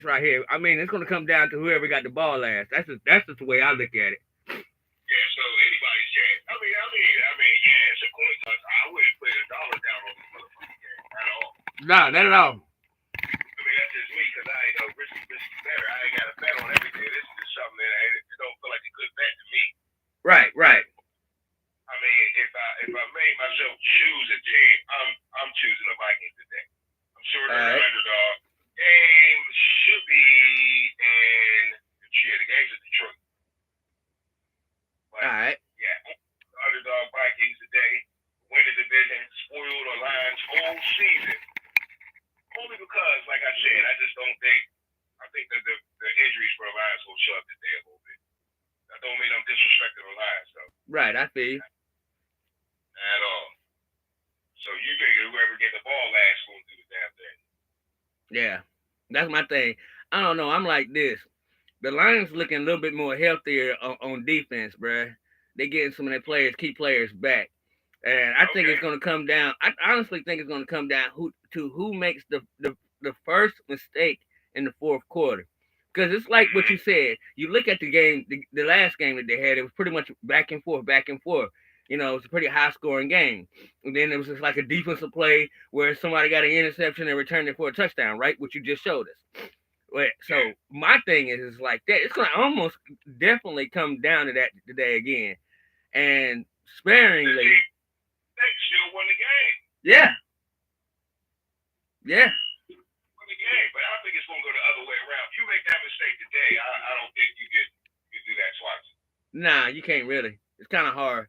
right here. I mean, it's going to come down to whoever got the ball last. That's just the way I look at it. Yeah, so anybody's chance. Yeah, it's a coin toss. I wouldn't put $1 down on this motherfucking game at all. Nah, not at all. I mean, that's just me because I ain't no risky better. I ain't got a bet on everything. This is just something that it don't feel like a good bet to me. Right, right. I mean, if I made myself choose a team, I'm choosing the Vikings today. I'm sure All they're the right, underdog. Game should be in the game's in Detroit, all but right. yeah, the underdog Vikings today win the division, spoiled the Lions whole season. Only because, like I said, I just don't think I think that the injuries for the Lions will show up today a little bit. That don't mean I'm disrespecting the Lions though Right, I feel you. at all. So you figure whoever get the ball last will do the damn thing. Yeah, that's my thing. I don't know. I'm like this. The Lions looking a little bit more healthier on defense, bruh. They getting some of their players, key players back. And I think Okay. it's going to come down. I honestly think it's going to come down who makes the first mistake in the fourth quarter. Because it's like what you said. You look at the game, the last game that they had, it was pretty much back and forth, back and forth. You know, it was a pretty high scoring game. And then it was just like a defensive play where somebody got an interception and returned it for a touchdown, right? What you just showed us. Yeah. So my thing is like that. It's gonna almost definitely come down to that today again, and The sparingly. team they still won the game. Yeah, yeah. Won the game. But I think it's gonna go the other way around. If you make that mistake today, I don't think you do that twice. Nah, you can't really. It's kind of hard.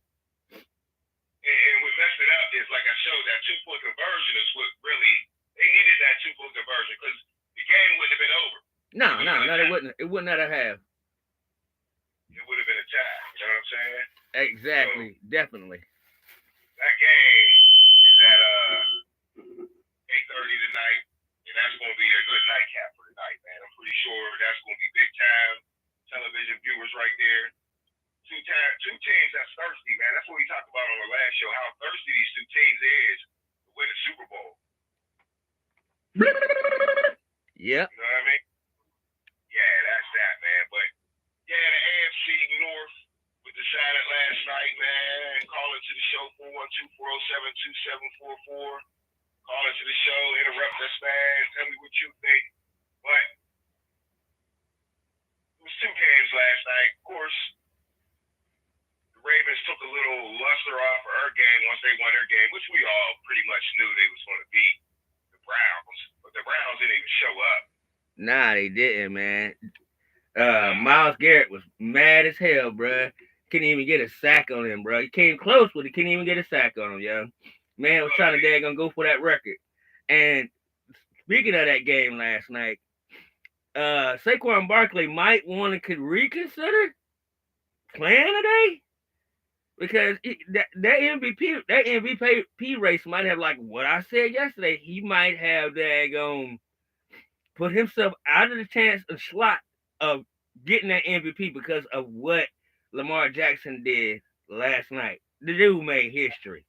And what messed it up is like I showed that 2 point conversion is what really they needed that 2 point conversion because the game wouldn't have been over. It No, would have no, been a no. It tie. wouldn't. It wouldn't have. It would have been a tie. You know what I'm saying? So Exactly. Definitely. that game is at 8:30 tonight, and that's gonna be a good nightcap for tonight, man. I'm pretty sure that's gonna be big time television viewers right there. Two teams that's thirsty, man. That's what we talked about on the last show. How thirsty these two teams is to win the Super Bowl. Yep. You know what I mean? Yeah, that's that, man. But yeah, the AFC North was decided last night, man. Call into the show 412-407-2744. Call into the show, interrupt us, man. Tell me what you think. But it was 2 games last night. Of course, the Ravens took a little luster off of her game once they won their game, which we all pretty much knew they was going to beat the Browns. But the Browns didn't even show up. Nah, they didn't, man. Miles Garrett was mad as hell, bruh. Couldn't even get a sack on him, bro. He came close, but he couldn't even get a sack on him, yo. Man was trying to daggone go for that record. And speaking of that game last night, Saquon Barkley might want to could reconsider playing today because that MVP race might have like what I said yesterday. He might have daggone put himself out of the chance of slot of getting that MVP because of what Lamar Jackson did last night. The dude made history.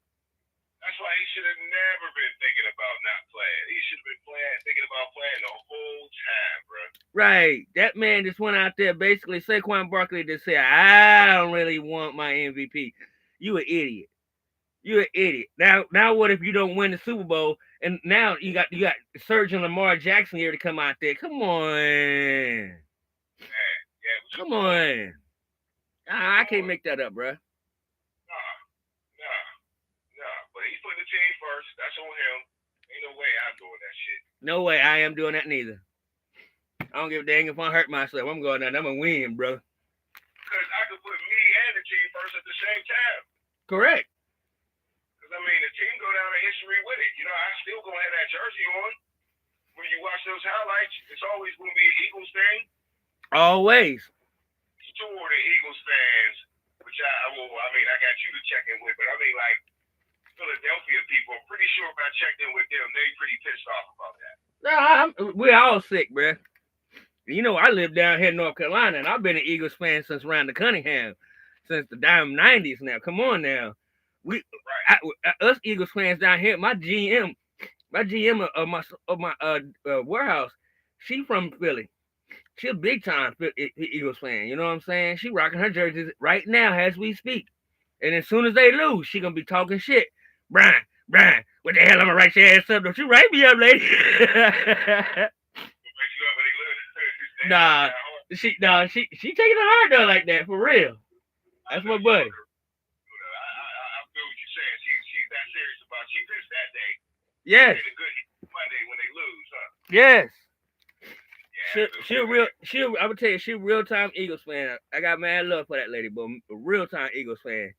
That's why he should have never been thinking about not playing. He should have been thinking about playing the whole time, bro. Right. That man just went out there basically Saquon Barkley just said, I don't really want my MVP. You an idiot. You're an idiot. Now what if you don't win the Super Bowl and now you got Surgeon Lamar Jackson here to come out there. Come on. Man, yeah, it was Come Super Bowl. on. Come I can't on. make that up, bro. Nah, nah, nah. But he's putting the team first. That's on him. Ain't no way I'm doing that shit. No way I am doing that neither. I don't give a dang if I hurt myself. I'm going down. I'm gonna win, bro. Because I could put me and the team first at the same time. Correct. Because, I mean, the team go down in history with it. You know, I still going to have that jersey on. When you watch those highlights, it's always going to be an Eagles thing. Always. Two of the Eagles fans, which I got you to check in with, but I mean, like, Philadelphia people, I'm pretty sure if I checked in with them, they pretty pissed off about that. No, we're all sick, bro. You know, I live down here in North Carolina, and I've been an Eagles fan since around the Cunningham, since the damn 90s now. Come on now. Right. Us Eagles fans down here, my GM of my warehouse, She from Philly. She a big time Eagles fan. You know what I'm saying? She rocking her jerseys right now as we speak. And as soon as they lose, she gonna be talking shit. Brian, what the hell? I'm gonna write your ass up. Don't you write me up, lady? Nah, she taking it hard though like that for real. That's my buddy. I feel what you're saying. She's that serious about. She pissed that day. Yes. A good Monday when they lose, huh? Yes. Yeah, I would tell you, she a real time Eagles fan. I got mad love for that lady, but a real time Eagles fan.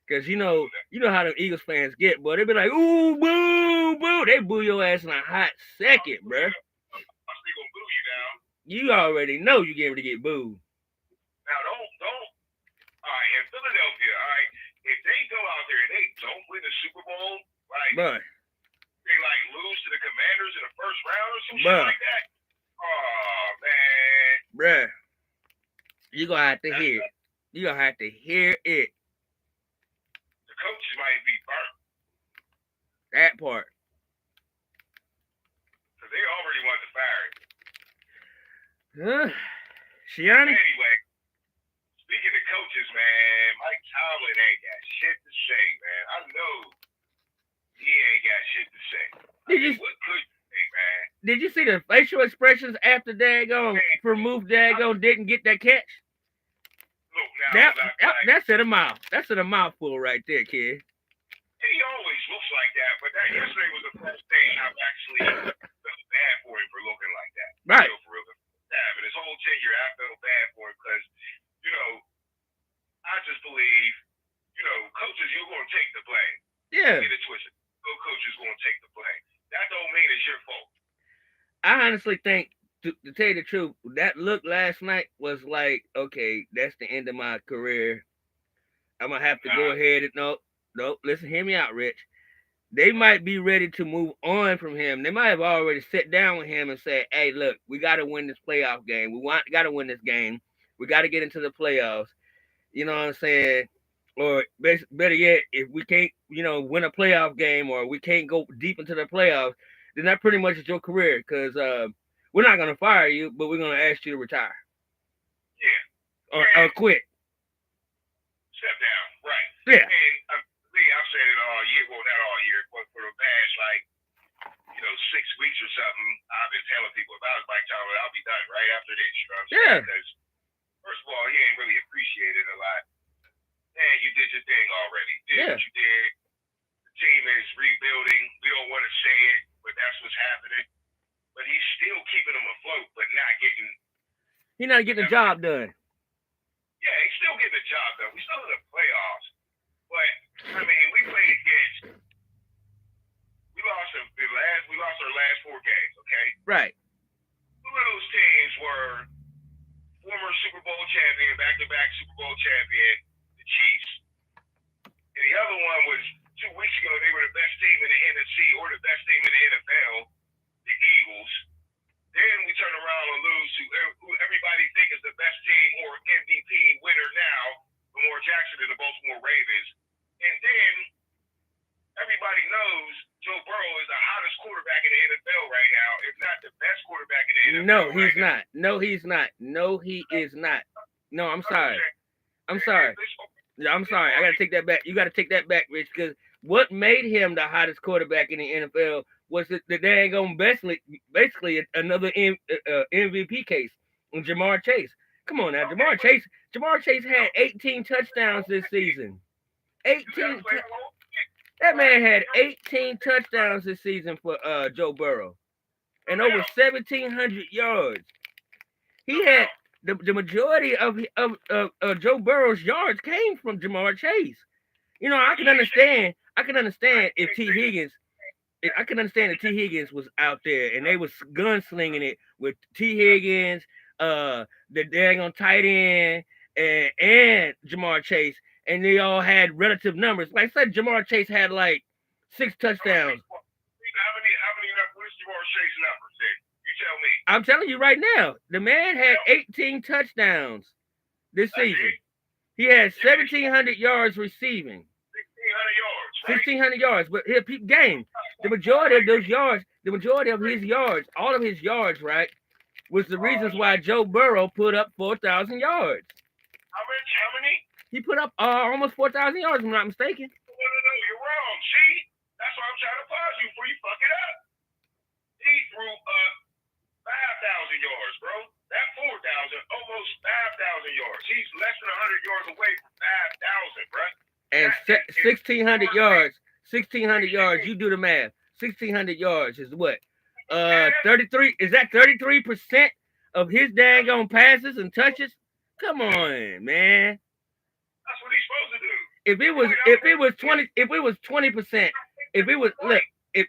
Cause you know how the Eagles fans get, boy. They be like, ooh, boo, boo. They boo your ass in a hot second, bro. They gonna boo you now. You already know you getting to get booed. Now don't. All right, in Philadelphia, all right, if they go out there and they don't win the Super Bowl, like they like lose to the Commanders in the first round or some shit like that. Oh man, bruh, you gonna have to hear it. You gonna have to hear it. The coaches might be burnt. That part. Cause they already want to fire him. Shiani? Anyway, speaking of coaches, man, Mike Tomlin ain't got shit to say, man. I know he ain't got shit to say. What could you say, man? Did you see the facial expressions after Dagon didn't get that catch? Look, now, that's in a mouth. That's in a mouthful right there, kid. He always looks like that, but that yesterday was the first day I've actually felt bad for him for looking like that. Right. For real. And his whole tenure, I felt bad for him because, I just believe, coaches, you're going to take the blame. Yeah. Get it twisted. No coach is going to take the blame. That don't mean it's your fault. I honestly think, to tell you the truth, that look last night was like, okay, that's the end of my career. I'm going to have to go ahead and, no, listen, hear me out, Rich. They might be ready to move on from him. They might have already sat down with him and said, hey, look, we got to win this playoff game. We got to win this game. We got to get into the playoffs. You know what I'm saying? Or better yet, if we can't, win a playoff game or we can't go deep into the playoffs, then that pretty much is your career because we're not going to fire you, but we're going to ask you to retire. Yeah. Or quit. Step down. Right. Yeah. And I've said it all year. Well, not all year, but for the past, 6 weeks or something, I've been telling people about Mike Tomlin. I'll be done right after this. You know what I'm saying? Because, first of all, he ain't really appreciated a lot. Man, you did your thing already. You did what you did. The team is rebuilding. We don't want to say it, but that's what's happening. But he's still keeping them afloat, but not getting... He's not getting the job done. Yeah, he's still getting the job done. We're still in the playoffs. But, we played against... We lost our last 4 games, okay? Right. 2 of those teams were former Super Bowl champion, back-to-back Super Bowl champion, the Chiefs. And the other one was 2 weeks ago, they were the best team in the NFC or the best team in the NFL, the Eagles. Then we turn around and lose to who everybody think is the best team or MVP winner now, Lamar Jackson and the Baltimore Ravens. And then everybody knows Joe Burrow is the hottest quarterback in the NFL right now, if not the best quarterback in the NFL. No, he's not. No, he's not. No, he is not. No, I'm sorry. I'm sorry. I got to take that back. You got to take that back, Rich, because what made him the hottest quarterback in the NFL was the dang basically another MVP case on Jamar Chase. Come on now, Jamar Chase had 18 touchdowns this season. 18. That man had 18 touchdowns this season for Joe Burrow, and over 1,700 yards. He had the majority of Joe Burrow's yards came from Jamar Chase. I can understand if T. Higgins. I can understand if T. Higgins was out there and they was gunslinging it with T. Higgins, the daggone tight end, and Jamar Chase, and they all had relative numbers. Like I said, Jamar Chase had like 6 touchdowns. How many what's Jamar Chase numbers then? You tell me. I'm telling you right now, the man had 18 touchdowns this season. He had 1,700 yards receiving. 1,600 yards. Right? 1,600 yards, but here, peep game. The majority of those yards the majority of his yards, all of his yards, right, was the reasons why Joe Burrow put up 4,000 yards. How many? He put up almost 4,000 yards, if I'm not mistaken. No, you're wrong. See? That's why I'm trying to pause you before you fuck it up. He threw 5,000 yards, bro. That 4,000, almost 5,000 yards. He's less than 100 yards away from 5,000, bro. And 1,600 yards. 1,600 yards. You do the math. 1,600 yards is what? 33. Is that 33% of his daggone passes and touches? Come on, man. That's what he's supposed to do. If it was 20%,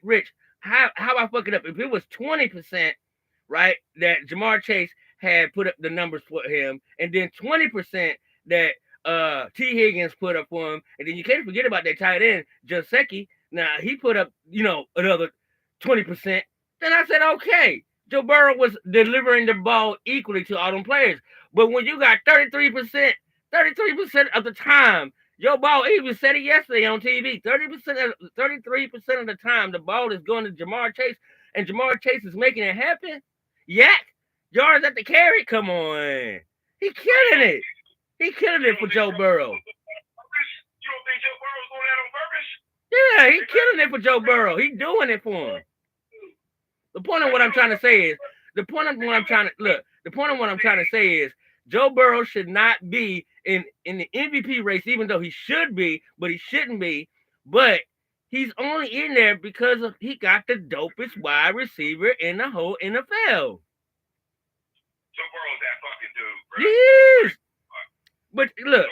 Rich, how I fuck it up? If it was 20%, right, that Ja'Marr Chase had put up the numbers for him, and then 20% that T. Higgins put up for him, and then you can't forget about that tight end, Josecki. Now he put up, another 20%. Then I said, okay, Joe Burrow was delivering the ball equally to all them players. But when you got 33% of the time, your ball, even said it yesterday on TV, 33% of the time, the ball is going to Ja'Marr Chase, and Ja'Marr Chase is making it happen. Yak, yards at the carry, come on. He killing it. He killing it for Joe Burrow. You don't think Joe Burrow's doing that on purpose? Yeah, he killing it for Joe Burrow. He doing it for him. The point of what I'm trying to say is, Joe Burrow should not be in the MVP race, even though he should be, but he shouldn't be. But he's only in there because he got the dopest wide receiver in the whole NFL. Joe Burrow's that fucking dude, bro. Yes. But look.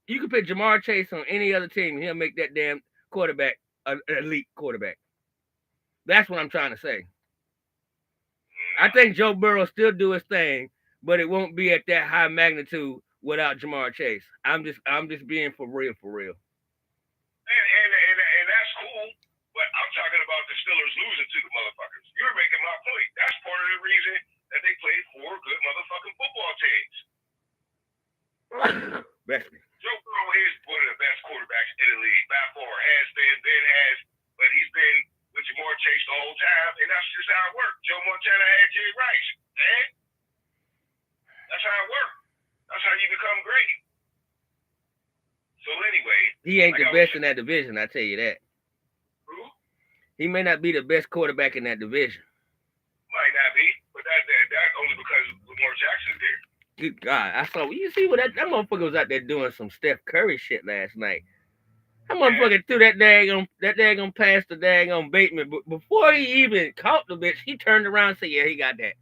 You can put Ja'Marr Chase on any other team, and he'll make that damn quarterback an elite quarterback. That's what I'm trying to say. I think Joe Burrow still do his thing, but it won't be at that high magnitude without Ja'Marr Chase. I'm just being for real. And that's cool, but I'm talking about the Steelers losing to the motherfuckers. You're making my point. That's part of the reason that they played 4 good motherfucking football teams. Joe Burrow is one of the best quarterbacks in the league. By far has been, but he's been with Ja'Marr Chase the whole time, and that's just how it worked. Joe Montana had Jerry Rice, man. That's how it worked. That's how you become great. So anyway, he ain't the best in that division, I tell you that. Who? He may not be the best quarterback in that division. Might not be, but that only because Lamar Jackson's there. Good God, I saw. You see what that motherfucker was out there doing some Steph Curry shit last night. That motherfucker threw that daggone pass to daggone Bateman, but before he even caught the bitch, he turned around and said, "Yeah, he got that."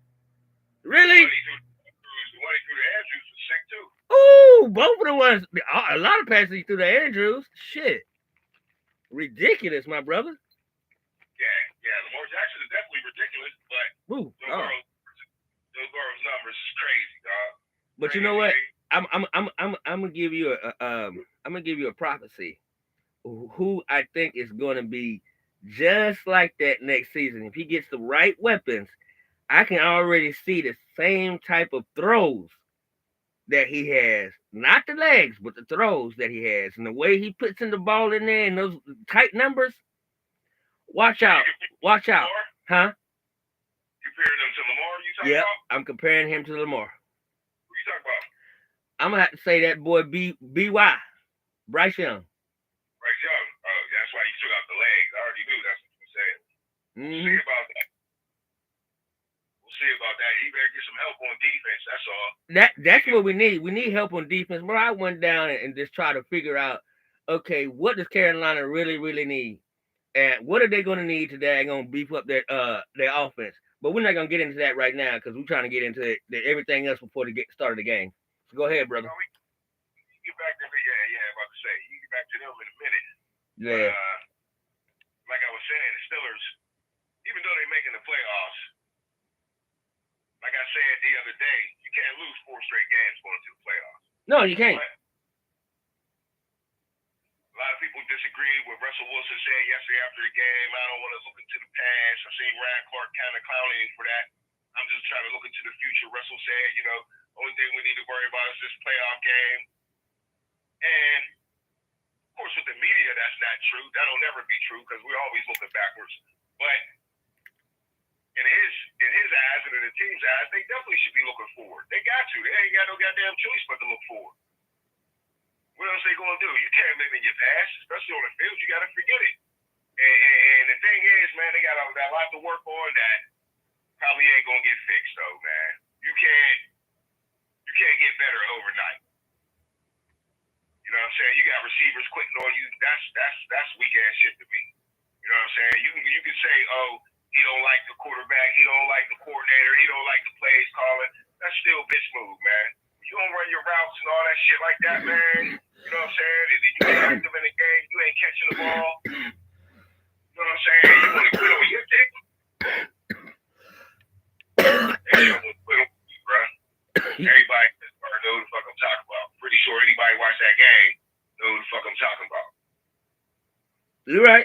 Really? The one he threw to Andrews was sick too. Ooh, both of the ones. A lot of passes he threw to Andrews. Shit, ridiculous, my brother. Yeah. Lamar Jackson is definitely ridiculous, but Joe Burrow's numbers is crazy, dog. But you know what? I'm gonna give you a prophecy. Who I think is going to be just like that next season. If he gets the right weapons, I can already see the same type of throws that he has. Not the legs, but the throws that he has. And the way he puts in the ball in there and those tight numbers. Watch out. Huh? Comparing them to Lamar, you talking about? I'm comparing him to Lamar. Who you talking about? I'm going to have to say that boy B.Y. Bryce Young. Bryce Young. Oh, that's why you took out the legs. I already knew that's what you were saying. We'll see about that. He better get some help on defense. That's all. That's what we need. We need help on defense. Bro, I went down and just try to figure out, okay, what does Carolina really, really need? And what are they going to need today? Going to beef up their offense. But we're not going to get into that right now because we're trying to get into everything else before they get started the game. So go ahead, brother. Get back to about to say. You get back to them in a minute. Yeah. Like I was saying, the Steelers, even though they're making the playoffs, like I said the other day, you can't lose 4 straight games going to the playoffs. No, you can't. But a lot of people disagree with Russell Wilson said yesterday after the game. I don't want to look into the past. I seen Ryan Clark kind of clowning for that. I'm just trying to look into the future. Russell said, only thing we need to worry about is this playoff game. And, of course, with the media, that's not true. That'll never be true because we're always looking backwards. But in his eyes and in the team's eyes, they definitely should be looking forward. They got to. They ain't got no goddamn choice but to look forward. What else they gonna do? You can't live in your past, especially on the field. You gotta forget it. And the thing is, man, they got a lot to work on that probably ain't gonna get fixed though, man. You can't get better overnight. You know what I'm saying? You got receivers quitting on you. That's weak ass shit to me. You know what I'm saying? You can say, oh, he don't like the quarterback, he don't like the coordinator, he don't like the plays calling. That's still bitch move, man. You don't run your routes and all that shit like that, man. You know what I'm saying? And then you ain't active in the game, you ain't catching the ball. You know what I'm saying? You want to quit on your dick? You want to quit on you, bro. Everybody know who the fuck I'm talking about. Pretty sure anybody watch that game know who the fuck I'm talking about. You're right.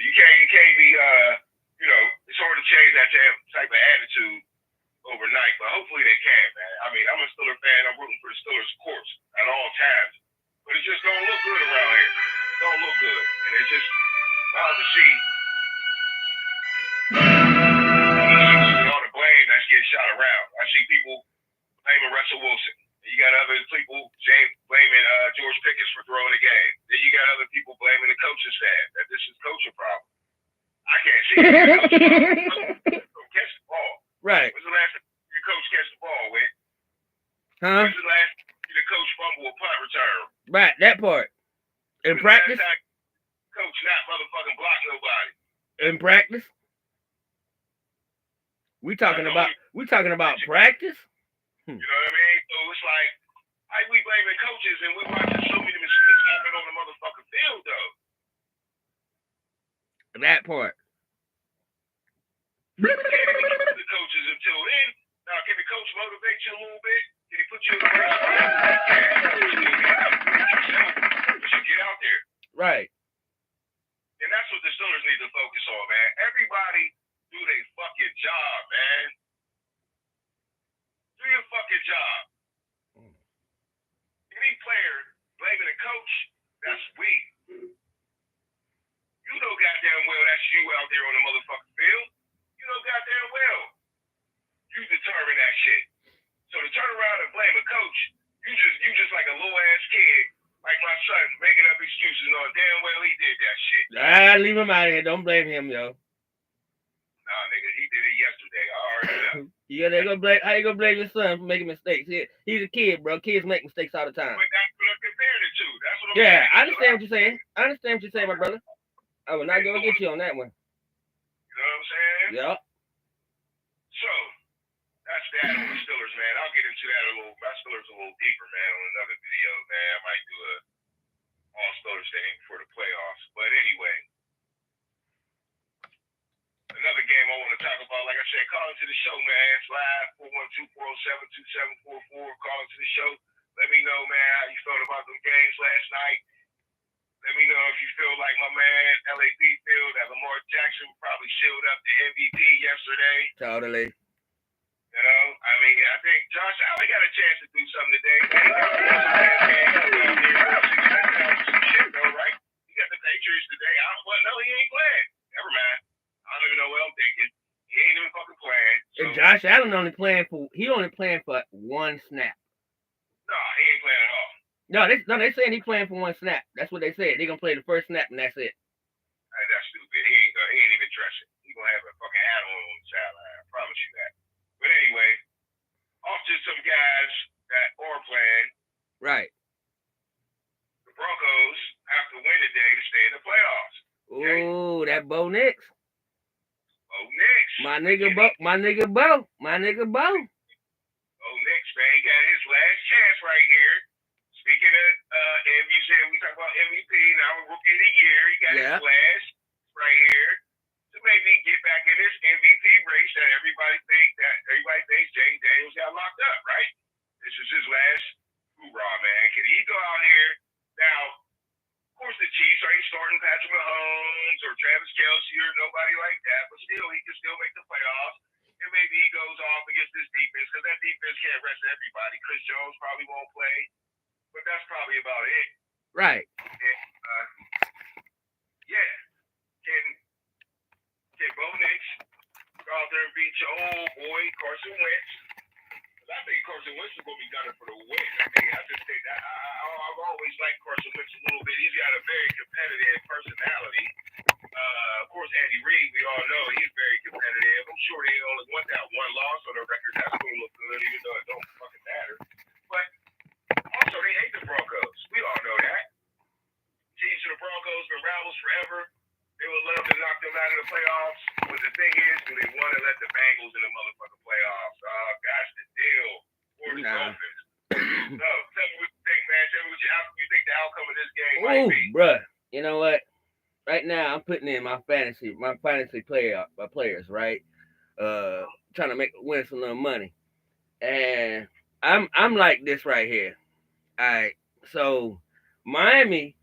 You can't be it's hard to change that type of attitude overnight, but hopefully they can, man. I mean, I'm a Steelers fan. I'm rooting for the Steelers, of course, at all times. But it just don't look good around here. It don't look good. And it's just wild to see all the blame that's getting shot around. I see people blaming Russell Wilson. And you got other people blaming George Pickens for throwing the game. Then you got other people blaming the coaching staff, that this is coaching problem. I can't see it. Catch the ball. Right. When's the last time your coach catch the ball, Win? Huh? When's the last time the coach fumble a punt return? Right, that part. In practice? Coach not motherfucking block nobody. In practice? We talking about practice? You know what I mean? So it's like, why we blaming coaches and we watching so many mistakes happen on the motherfucking field, though? That part. You can't even the coaches until then. Now, can the coach motivate you a little bit? Can he put you in the right spot? You should get out there. Right. And that's what the Steelers need to focus on, man. Everybody do their fucking job, man. Do your fucking job. Any player blaming a coach, that's weak. You know goddamn well that's you out there on the motherfucking field. You know goddamn well. You determine that shit. So to turn around and blame a coach, you just like a little ass kid, like my son, making up excuses knowing damn well he did that shit. Leave him out of here. Don't blame him, yo. Nah, nigga, he did it yesterday. I already know. How you gonna blame your son for making mistakes? He's a kid, bro. Kids make mistakes all the time. But that's what I'm comparing it to. That's what I'm Yeah, saying. I understand what you're saying. I understand what you're saying, my brother. I will not go get you on that one. You know what I'm saying? Yeah. So, that's that on the Steelers, man. I'll get into that my Steelers a little deeper, man, on another video, man. I might do a all Steelers thing for the playoffs. But anyway, another game I want to talk about, like I said, call into the show, man. It's live, 412-407-2744. Call into the show. Let me know, man, how you felt about them games last night. Let me know if you feel like my man, LAB, feel that Lamar Jackson probably sealed up the MVP yesterday. Totally. You know, I mean, I think Josh Allen got a chance to do something today. Right? He got the Patriots today. No, he ain't playing. Never mind. I don't even know what I'm thinking. He ain't even fucking playing. So, and Josh Allen only playing for one snap. No, he ain't playing at all. No, they saying he playing for one snap. That's what they said. They gonna play the first snap and that's it. Hey, that's stupid. He ain't even dressing. He gonna have a fucking hat on the sideline. I promise you that. But anyway, off to some guys that are playing. Right. The Broncos have to win today to stay in the playoffs. Okay? Ooh, that Bo Nix. Bo Nix. My nigga Bo. Oh, Nix, man. He got his last chance right here. Speaking of you said we talk about MVP, now Rookie of the Year. He got his last right here to maybe get back in this MVP race that everybody thinks Jaden Daniels got locked up, right? This is his last hoorah, man. Can he go out here? Now, of course, the Chiefs ain't starting Patrick Mahomes or Travis Kelce or nobody like that, but still, he can still make the playoffs. And maybe he goes off against this defense because that defense can't rest everybody. Chris Jones probably won't play, but that's probably about it. Right. And Yeah. Can Bo Nix go out there and beat your old boy Carson Wentz? I think Carson Wentz is going to be gunning for the win. I mean, I just think that I've always liked Carson Wentz a little bit. He's got a very competitive personality. Of course, Andy Reid, we all know he's very competitive. I'm sure they only want that one loss on their record. That's going to look good, even though it don't fucking matter. But also, they hate the Broncos. We all know that. Teams of the Broncos been rivals forever. They would love to knock them out of the playoffs. But the thing is, do they want to let the Bengals in the motherfucking playoffs? Oh, gosh, the deal. Or the Dolphins. So, tell me what you think, man. Tell me what you think the outcome of this game might be. Bruh, you know what? Right now, I'm putting in my fantasy players, right? Trying to win some little money, and I'm like this right here. All right, so Miami,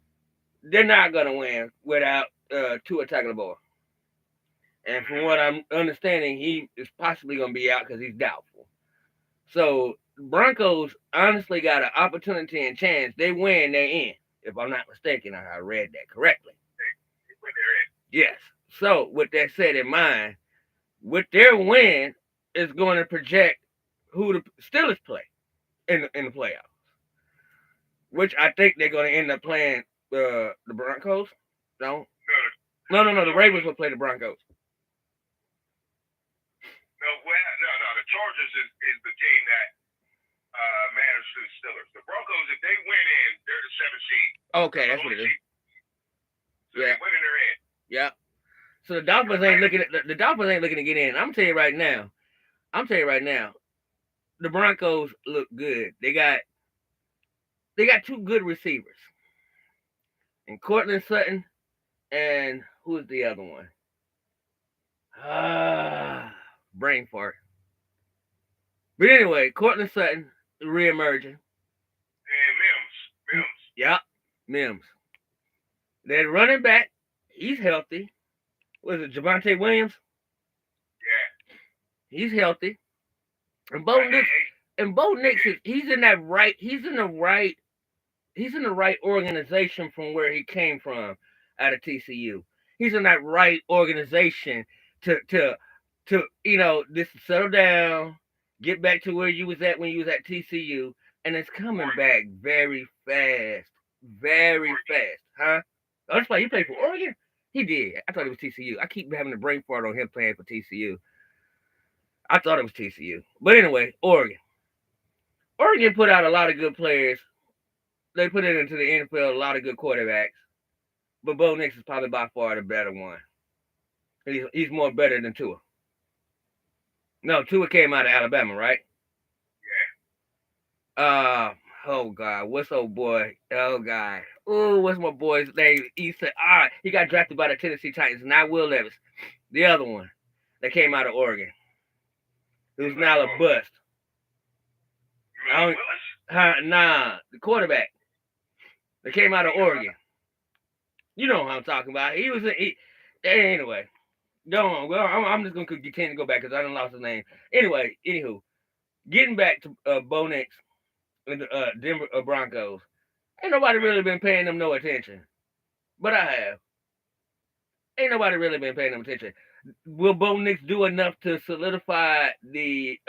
they're not gonna win without Tua Tagovailoa, and from what I'm understanding, he is possibly gonna be out because he's doubtful. So Broncos honestly got an opportunity and chance. They win, they in. If I'm not mistaken, I read that correctly. Yes. So with that said in mind, with their win is going to project who the Steelers play in the playoffs, which I think they're going to end up playing the Broncos. No. The Ravens will play the Broncos. No. The Chargers is the team that matters to the Steelers. The Broncos, if they win in, they're the 7th seed. Okay, that's what it is. So yeah. They win in their head. Yeah. So the Dolphins ain't looking to get in. I'm telling you right now. The Broncos look good. They got two good receivers. And Courtland Sutton and who is the other one? Brain fart. But anyway, Courtland Sutton reemerging. And Mims. Yep, Mims. That running back, he's healthy. Was it Javonte Williams? Yeah. He's healthy. And Bo Nix he's in the right organization from where he came from out of TCU. He's in that right organization to just settle down, get back to where you was at when you was at TCU, and it's coming back very fast. Very fast. Huh? Oh, that's why you played for Oregon? He did. I thought it was TCU. I keep having a brain fart on him playing for TCU. I thought it was TCU. But anyway, Oregon. Oregon put out a lot of good players. They put it into the NFL, a lot of good quarterbacks. But Bo Nix is probably by far the better one. He's more better than Tua. No, Tua came out of Alabama, right? Yeah. Oh God, what's old boy? Oh God. Oh, what's my boy's name? He said, he got drafted by the Tennessee Titans, not Will Levis. The other one that came out of Oregon. Who's now a bust. The quarterback that came out of Oregon. You know what I'm talking about. Anyway. Go on. Well, I'm just gonna continue to go back because I done lost his name. Anyway, getting back to Bo Nix and the Denver Broncos. Ain't nobody really been paying them no attention, but I have. Ain't nobody really been paying them attention. Will Bo Nix do enough to solidify the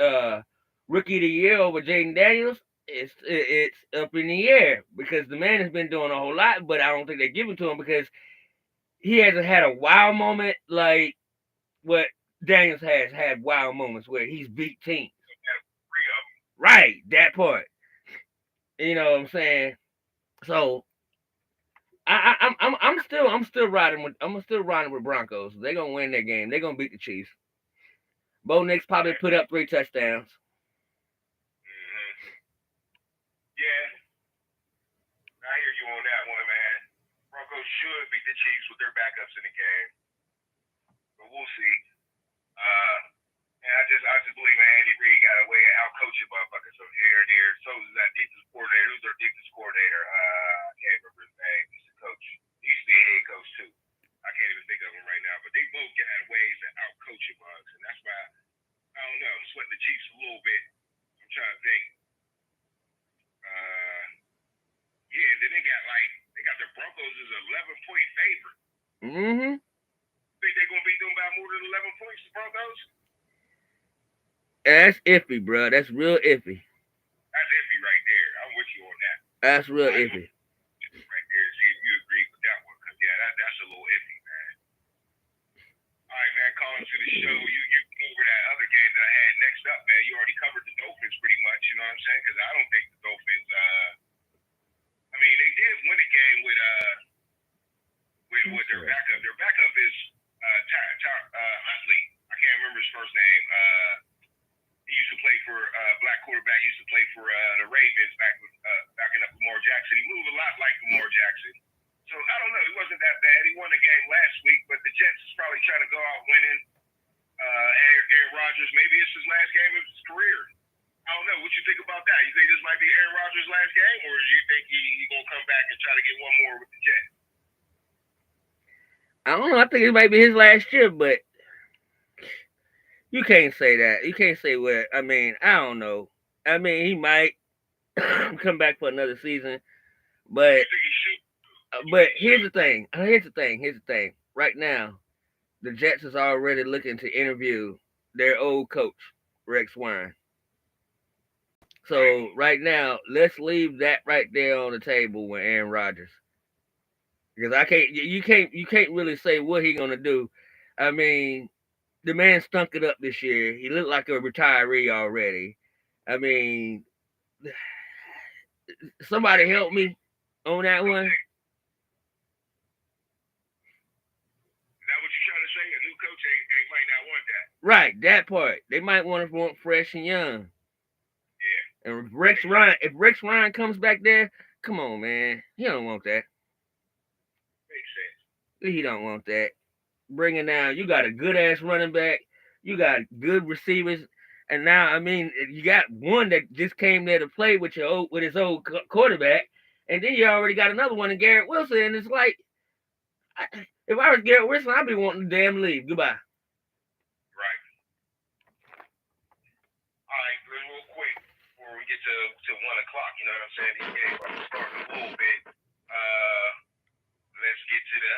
Rookie of the Year over Jaden Daniels? It's up in the air because the man has been doing a whole lot, but I don't think they give it to him because he hasn't had a wow moment like what Daniels has had wow moments where he's beat teams. Right, that part. You know what I'm saying? So I'm still riding with Broncos. They're gonna win their game. They're gonna beat the Chiefs. Bo Nix probably put up 3 touchdowns. Yeah. I hear you on that one, man. Broncos should beat the Chiefs with their backups in the game. But we'll see. And I just believe Andy Reid got a way of out-coaching motherfuckers from here and there. So is that defensive coordinator. Who's their defensive coordinator? I can't remember his name. He's the coach. He used to be a head coach, too. I can't even think of him right now. But they both got ways to out-coaching mugs. And that's why, I don't know, I'm sweating the Chiefs a little bit. I'm trying to think. Yeah, and then they got the Broncos Broncos is an 11-point favorite. Mm-hmm. Think they're gonna beat them by more than 11 points, the Broncos? That's iffy, bro. That's real iffy. That's iffy right there. I'm with you on that. That's real iffy. Right there. See if you agree with that one, cause yeah, that's a little iffy, man. All right, man. Calling to the show. You over that other game that I had next up, man. You already covered the Dolphins pretty much. You know what I'm saying? Because I don't think the Dolphins. I mean, they did win a game with their backup. Their backup is Huntley. I can't remember his first name. He used to play for black quarterback. Used to play for the Ravens backing up Lamar Jackson. He moved a lot like Lamar Jackson. So I don't know. He wasn't that bad. He won the game last week, but the Jets is probably trying to go out winning. Aaron Rodgers, maybe it's his last game of his career. I don't know. What you think about that? You think this might be Aaron Rodgers' last game, or do you think he's gonna come back and try to get one more with the Jets? I don't know. I think it might be his last year, but you can't say that. You can't say what. I mean, I don't know. I mean, he might come back for another season, but here's the thing. Right now, the Jets is already looking to interview their old coach, Rex Ryan. So right now, let's leave that right there on the table with Aaron Rodgers, because you can't really say what he's gonna do. I mean, the man stunk it up this year. He looked like a retiree already. I mean, somebody help me on that one. Is that what you're trying to say? A new coach ain't might not want that. Right, that part. They might want fresh and young. Yeah. And if Rex Ryan comes back there, come on, man. He don't want that. Makes sense. He don't want that. Bringing down, you got a good ass running back, you got good receivers, and now I mean you got one that just came there to play with his old quarterback, and then you already got another one in Garrett Wilson, and it's like, if I was Garrett Wilson, I'd be wanting to damn leave. Goodbye. Right. All right, real quick before we get to 1 o'clock, you know what I'm saying? These games about to start in a little bit. Let's get to the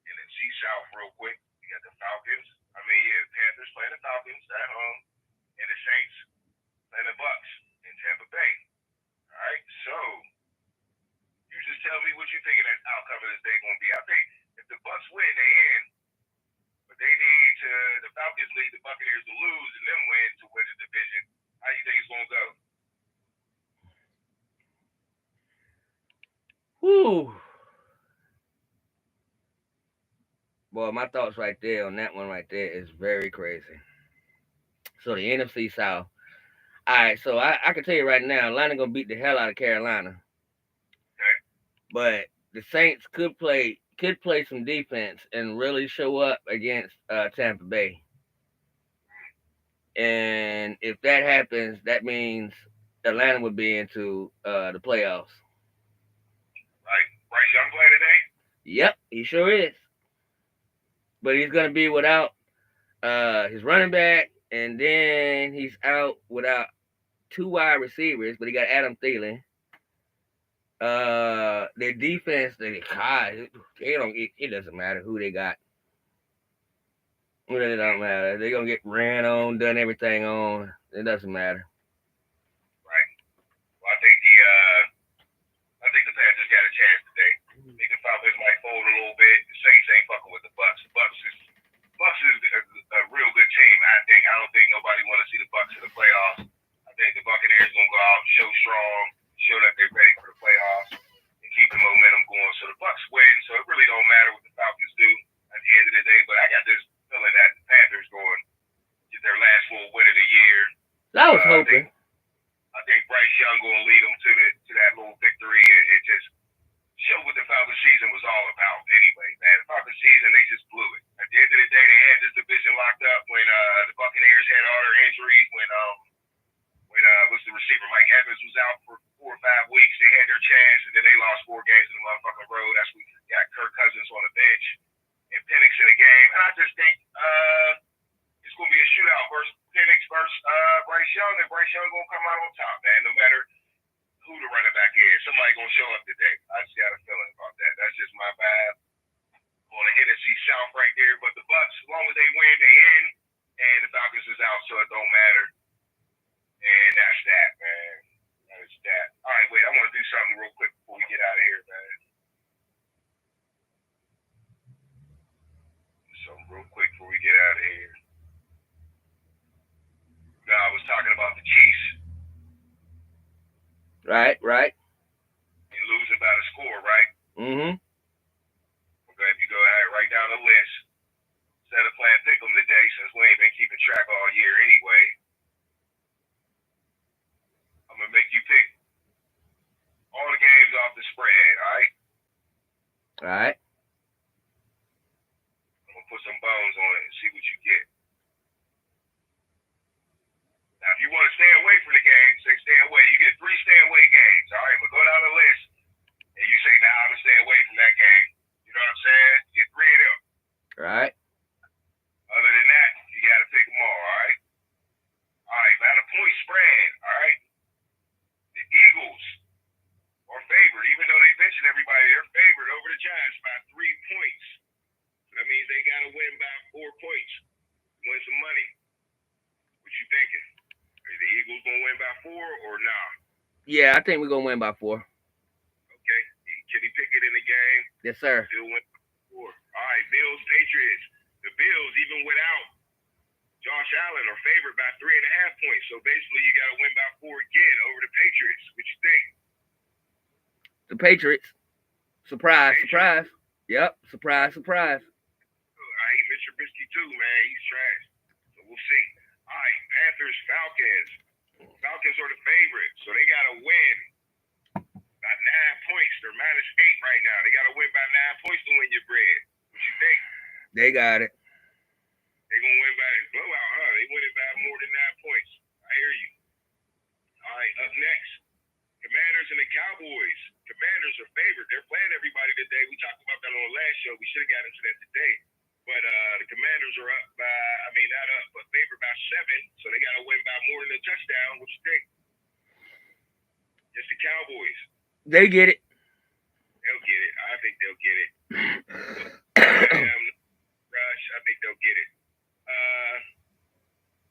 NFC South real quick. You got the Falcons. I mean, yeah, the Panthers playing the Falcons at home, and the Saints playing the Bucks in Tampa Bay. All right, so you just tell me what you think the outcome of this day going to be. I think if the Bucks win, they in, but they need the Falcons need the Buccaneers to lose and then win to win the division. How do you think it's going to go? Whew. Boy, my thoughts right there on that one right there is very crazy. So the NFC South. All right, so I can tell you right now, Atlanta gonna beat the hell out of Carolina. Okay. But the Saints could play some defense and really show up against Tampa Bay. And if that happens, that means Atlanta would be into the playoffs. Like Bryce Young playing today? Yep, he sure is. But he's gonna be without his running back, and then he's out without 2 wide receivers, but he got Adam Thielen. Their defense, it doesn't matter who they got. It really don't matter. They're gonna get ran on, done everything on. It doesn't matter. Right. Well, I think the Panthers got a chance today. I think the Falcons might fold a little bit. The Saints ain't fucking with the Bucks. The Bucks is a real good team. I don't think nobody want to see the Bucks in the playoffs. I think the Buccaneers gonna go out, show strong, show that they're ready for the playoffs, and keep the momentum going. So the Bucks win. So it really don't matter what the Falcons do at the end of the day. But I got this feeling that the Panthers going to get their last little win of the year. I was hoping. I think Bryce Young gonna lead them to that little victory and just show what the Falcons season was all about. Anyway, man, the Falcons season, they just blew it. At the end of the day, they had this division locked up when the Buccaneers had all their injuries. When what's the receiver, Mike Evans was out for 4 or 5 weeks. They had their chance, and then they lost 4 games in the motherfucking road. That's when we got Kirk Cousins on the bench and Penix in the game. And I just think it's gonna be a shootout versus Penix versus Bryce Young, and Bryce Young gonna come out on top, man. No matter who the running back is, somebody gonna show up today. I just got a feeling about that. that. That's just my vibe on the NFC South right there. But the Bucks, as long as they win, they in, and the Falcons is out, so it don't matter. And that's that, man. That's that. All right, wait, I want to do something real quick before we get out of here, man. Something real quick before we get out of here. No, I was talking about the Chiefs. Right. And losing by the score, right? Mm-hmm. Okay, if you go ahead, write down a list. Instead of playing pick 'em today, since we ain't been keeping track all year anyway, I'm gonna make you pick all the games off the spread, all right? All right. I'm gonna put some bones on it and see what you get. Now, if you want to stay away from the game, say stay away. You get 3 stay away games, all right? But go down the list and you say, nah, I'm gonna stay away from that game. You know what I'm saying? You get 3 of them. All right. Other than that, you gotta pick them all right? All right, about a point spread, all right? The Eagles are favored, even though they mentioned everybody, they're favored over the Giants by 3 points. That means they gotta win by 4 points to win some money. What you thinking? Are the Eagles gonna win by 4 or nah? Yeah, I think we're gonna win by 4. Okay. Can he pick it in the game? Yes, sir. Still win by 4. All right, Bills, Patriots. The Bills, even without Josh Allen, are favored by 3.5 points. So basically, you got to win by 4 again over the Patriots. What you think? The Patriots. Surprise. Yep. Surprise. I hate Mitch Trubisky too, man. He's trash. So we'll see. All right, Panthers, Falcons. Falcons are the favorite, so they got to win by 9 points. They're -8 right now. They got to win by 9 points to win your bread. What you think? They got it. They're going to win by a blowout, huh? They win it by more than 9 points. I hear you. All right, up next, Commanders and the Cowboys. Commanders are favored. They're playing everybody today. We talked about that on the last show. We should have got into that today. But the Commanders are up by, not up, but favored by 7. So they got to win by more than a touchdown. What you think? It's the Cowboys. They get it. They'll get it. I think they'll get it. Rush, I think they'll get it.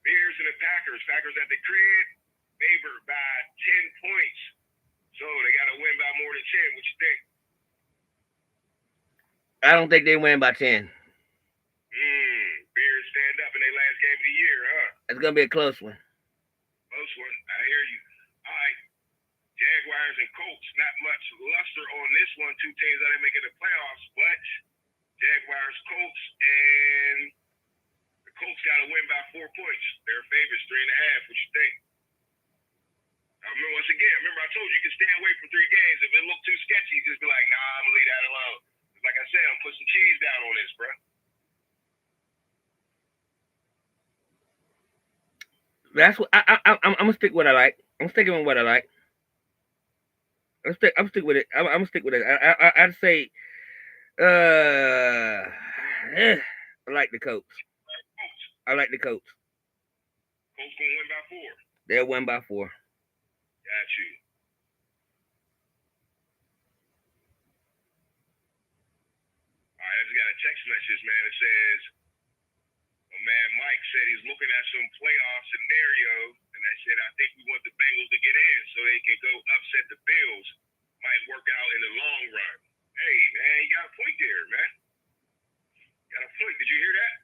Bears and the Packers. Packers at the crib, favored by 10 points. So they got to win by more than 10. What you think? I don't think they win by 10. Bears stand up in their last game of the year, huh? It's gonna be a close one. Close one. I hear you. All right. Jaguars and Colts. Not much luster on this one. 2 teams that ain't making the playoffs, but Jaguars, Colts, and the Colts got to win by 4 points. They're favorites, 3.5. What you think? Once again, I told you can stay away from 3 games. If it look too sketchy, just be like, nah, I'm gonna leave that alone. Like I said, I'm put some cheese down on this, bro. That's what I'm gonna stick with what I like. I'm sticking with what I like. I'm stick with it. I'm gonna stick with it. I'd say, I like the Colts. I like the Colts. Colts gonna win by 4. They'll win by 4. Got you. All right, I just got a text message, man. It says, my man Mike said he's looking at some playoff scenario, and I said, I think we want the Bengals to get in so they can go upset the Bills. Might work out in the long run. Hey, man, you got a point there, man. Got a point. Did you hear that?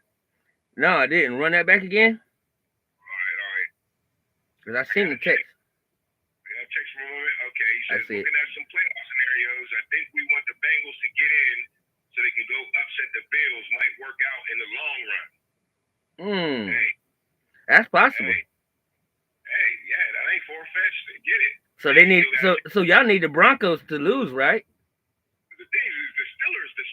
No, I didn't. Run that back again. All right. Because I seen the text. Yeah, text from a moment. Okay, he says, looking at some playoff scenarios, I think we want the Bengals to get in so they can go upset the Bills. Might work out in the long run. Hey, that's possible. Hey, yeah, that ain't far-fetched. Get it. So they need so y'all need the Broncos to lose, right? The thing is, the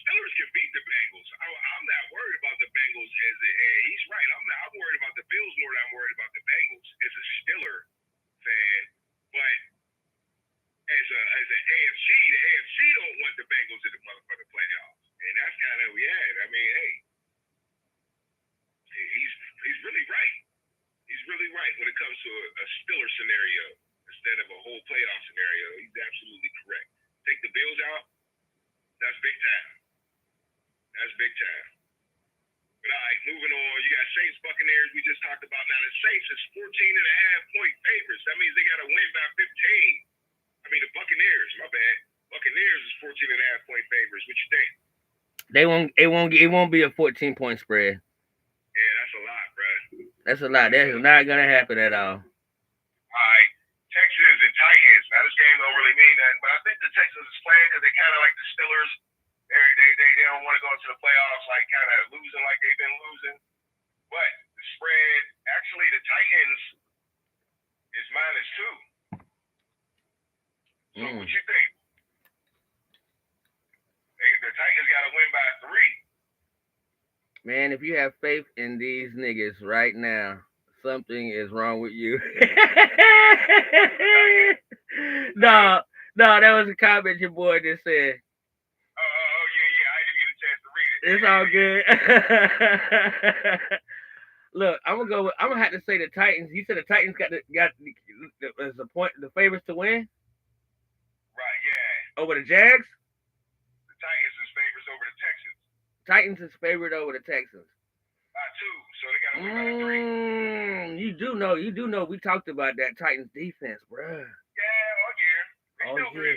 Steelers can beat the Bengals. I'm not worried about the Bengals. He's right. I'm worried about the Bills more than I'm worried about the Bengals as a Steeler fan. But as an AFC, the AFC don't want the Bengals in the motherfucking playoffs, and that's kind of hey, he's really right. He's really right when it comes to a Steeler scenario instead of a whole playoff scenario. He's absolutely correct. Take the Bills out, That's big time. That's big time. But all right, moving on. You got Saints Buccaneers. We just talked about. Now the Saints is 14.5-point favorites. That means they got to win by 15. I mean the Buccaneers. My bad. Buccaneers is 14.5-point favorites. What you think? They won't. It won't be a 14-point spread. Yeah, that's a lot, bro. That's a lot. That is not gonna happen at all. All right, Texans and Titans. Now this game don't really mean nothing, but I think the Texans is playing because they kind of like the Steelers. They don't want to go into the playoffs like kind of losing like they've been losing. But the spread, actually, the Titans is -2. So what you think? The Titans got to win by 3. Man, if you have faith in these niggas right now, something is wrong with you. No, that was a comment your boy just said. Oh yeah. I didn't get a chance to read it. It's all good. Look, I'm gonna have to say the Titans. You said the Titans got the favorites to win. Right. Yeah. Over the Jags. The Titans is favorites over the Texans. Titans is favored over the Texans. By 2, so they got to win by 3. You do know. We talked about that Titans defense, bruh. Yeah, all year. They still 3-13.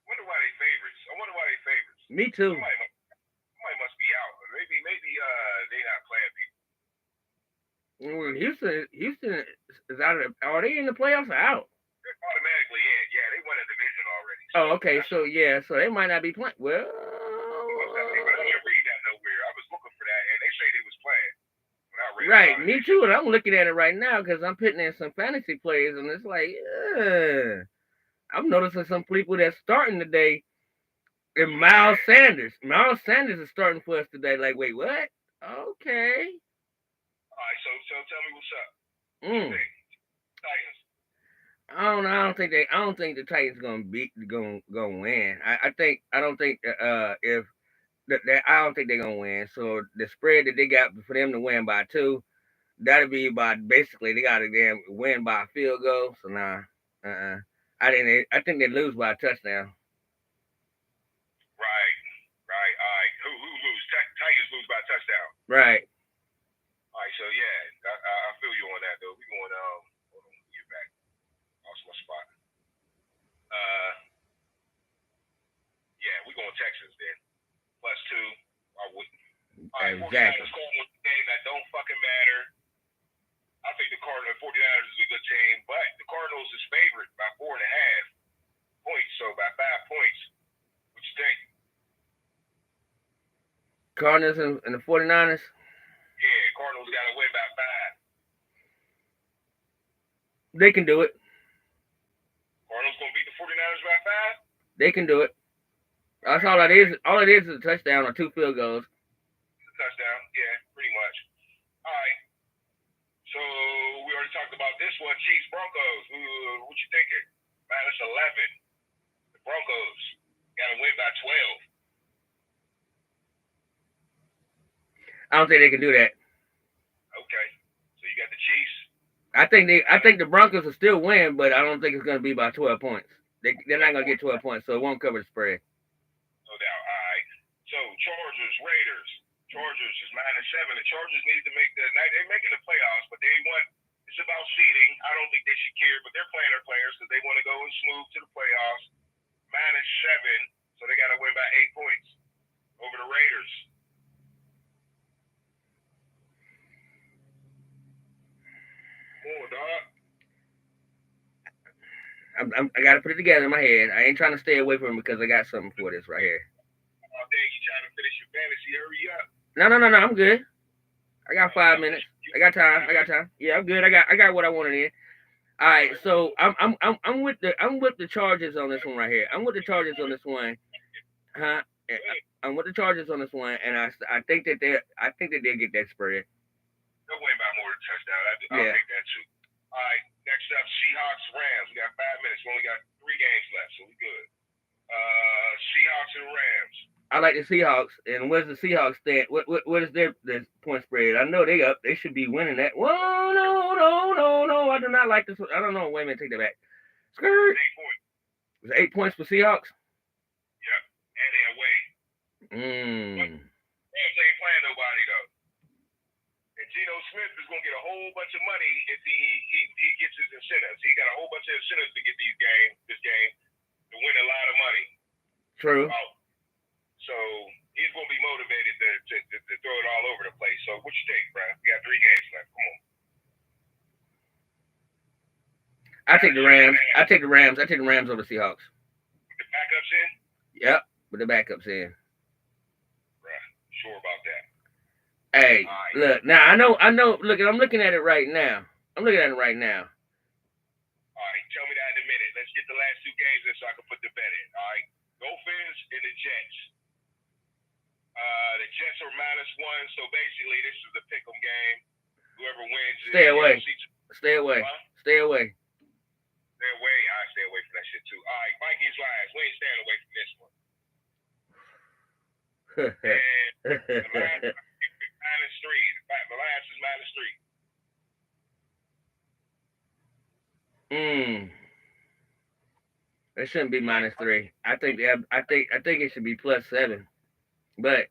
I wonder why they favorites. Me too. Somebody must be out. Maybe they not playing people. Houston is out of. Are they in the playoffs or out? They're automatically in. Yeah, they won a division already. So okay, so they might not be playing. Well, I didn't read that nowhere. I was looking for that, and they say they was playing. Right, me too. And I'm looking at it right now because I'm putting in some fantasy plays, and it's like, I'm noticing some people that's starting today. And Miles Sanders is starting for us today. Like, wait, what? Okay. All right, so tell me what's up. Titans. I don't think the Titans gonna win. I don't think they're gonna win. So the spread that they got for them to win by 2, that'll be by basically they gotta damn win by a field goal. So nah. I think they lose by a touchdown. Right. All right. Who lose? Titans lose by a touchdown. Right. All right. So yeah, I feel you on that though. We going hold on, get back. Lost my spot. Yeah, we going Texans then. +2. I wouldn't. All right. Exactly. 49ers going with the game that don't fucking matter. I think the 49ers is a good team, but the Cardinals is favored by 4.5 points, so by 5 points. What you think? Cardinals and the 49ers? Yeah, Cardinals got to win by 5. They can do it. Cardinals going to beat the 49ers by 5? They can do it. That's all it is. All it is a touchdown or 2 field goals. Touchdown, yeah, pretty much. All right. So we already talked about this one. Chiefs Broncos. What you thinking? -11. The Broncos got to win by 12. I don't think they can do that. Okay. So you got the Chiefs. I think the Broncos will still win, but I don't think it's going to be by 12 points. They're not going to get 12 points, so it won't cover the spread. No doubt. All right. So Chargers, Raiders. Chargers is -7. The Chargers need to make they're making the playoffs, but it's about seeding. I don't think they should care, but they're playing their players because they want to go and smooth to the playoffs. -7, so they got to win by 8 points over the Raiders. Come on, dog. I got to put it together in my head. I ain't trying to stay away from it because I got something for this right here. Oh, dang, you trying to finish your fantasy? Hurry up. No. I'm good. I got 5 minutes. I got time. Yeah, I'm good. I got what I wanted in. All right, so I'm with the Chargers on this one right here. I'm with the Chargers on this one, huh? I'm with the Chargers on this one, and I think that they'll get that spread. They'll win by more than a touchdown. I'll take that too. All right, next up, Seahawks Rams. We got 5 minutes. We only got 3 games left, so we good. Seahawks and Rams. I like the Seahawks. And where's the Seahawks stand? What is their point spread? I know they should be winning that. Whoa, no. I do not like this one. I don't know. Wait a minute, take that back. Skirt. 8 points. It was 8 points for Seahawks. Yep. And they away. Rams ain't playing nobody though. And Geno Smith is gonna get a whole bunch of money if he gets his incentives. He got a whole bunch of incentives to get this game to win a lot of money. True. So he's gonna be motivated to throw it all over the place. So what you think, bro? We got 3 games left. Come on. I take the Rams. I take the Rams over the Seahawks. With the backups in? Yep, with the backups in. Bruh, sure about that. Hey, right. Look, now I know. Look, I'm looking at it right now. All right, tell me that in a minute. Let's get the last 2 games in so I can put the bet in. All right, Dolphins and the Jets. The Jets are -1, so basically this is the pick'em game. Whoever wins, Stay away. Stay away. Huh? Stay away. Stay away. I stay away from that shit too. All right, Vikings Lions. We ain't staying away from this one. And the Lions -3. The Lions is -3. It shouldn't be -3. I think it should be +7. But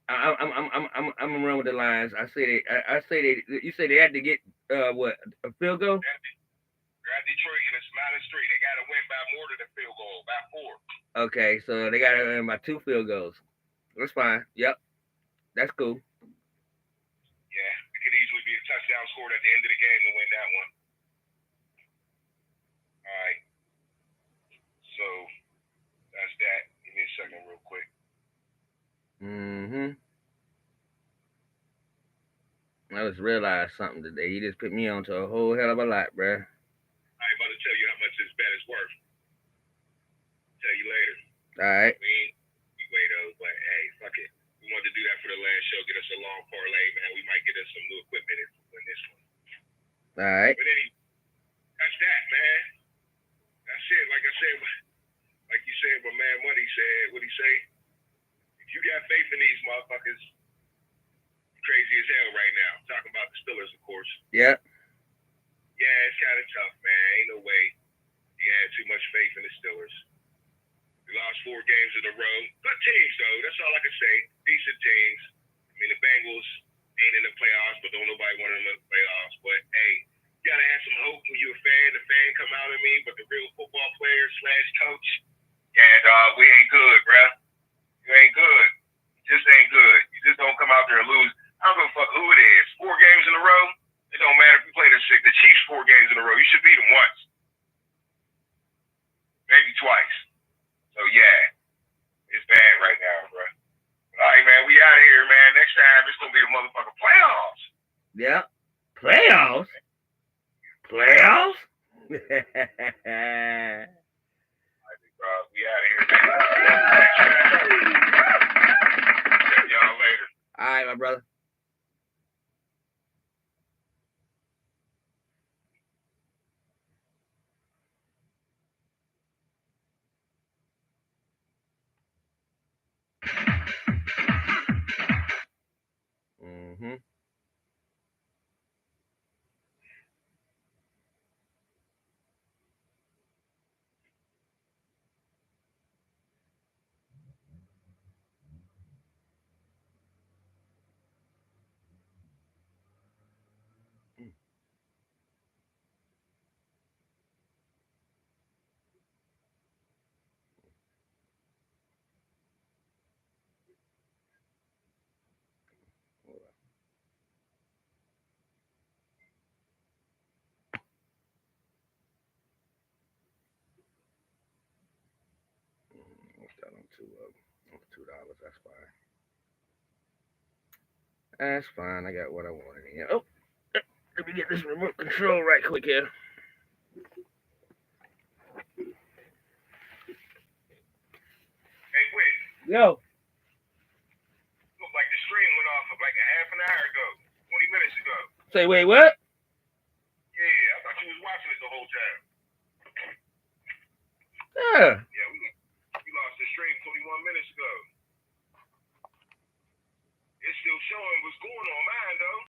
I'm gonna run with the Lions. I say they. You say they had to get what, a field goal? They're at Detroit and it's -3. They got to win by more than a field goal, by 4. Okay, so they got to win by 2 field goals. That's fine. Yep, that's cool. Yeah, it could easily be a touchdown scored at the end of the game to win that one. All right. So that's that. Give me a second, real quick. I just realized something today. You just put me onto a whole hell of a lot, bruh. I ain't about to tell you how much this bet is worth. Tell you later. All right. We wait though, but hey, fuck it. We wanted to do that for the last show. Get us a long parlay, man. We might get us some new equipment if we win this one. All right. But anyway, that's that, man. That's it. Like I said, like you said, my man Money said, what'd he say? If you got faith in these motherfuckers, crazy as hell right now. I'm talking about the Steelers, of course. Yep. Yeah, it's kind of tough, man. Ain't no way you had too much faith in the Steelers. We lost 4 games in a row. Good teams, though. That's all I can say. Decent teams. I mean, the Bengals ain't in the playoffs, but don't nobody want them in the playoffs. But, hey, you got to have some hope when you're a fan. The fan come out of me, but the real football player / coach, yeah, dog, we ain't good, bruh. You ain't good. You just ain't good. You just don't come out there and lose. I don't give a fuck who it is. 4 games in a row, it don't matter if you play the Chiefs 4 games in a row. You should beat them once. Maybe twice. So, yeah, it's bad right now, bro. All right, man, we out of here, man. Next time, it's going to be the motherfucking playoffs. Yeah. Playoffs? Playoffs? All right, bro. We out of here, man. See y'all later. All right, my brother. $2. That's fine. That's fine. I got what I wanted here. Oh, let me get this remote control right quick here. Hey, wait. Yo. Look like the stream went off like a half an hour ago, 20 minutes ago. Say, wait, what? Yeah, I thought you was watching it the whole time. Yeah. Yeah, we lost the stream 21 minutes ago. It's still showing what's going on mine, though.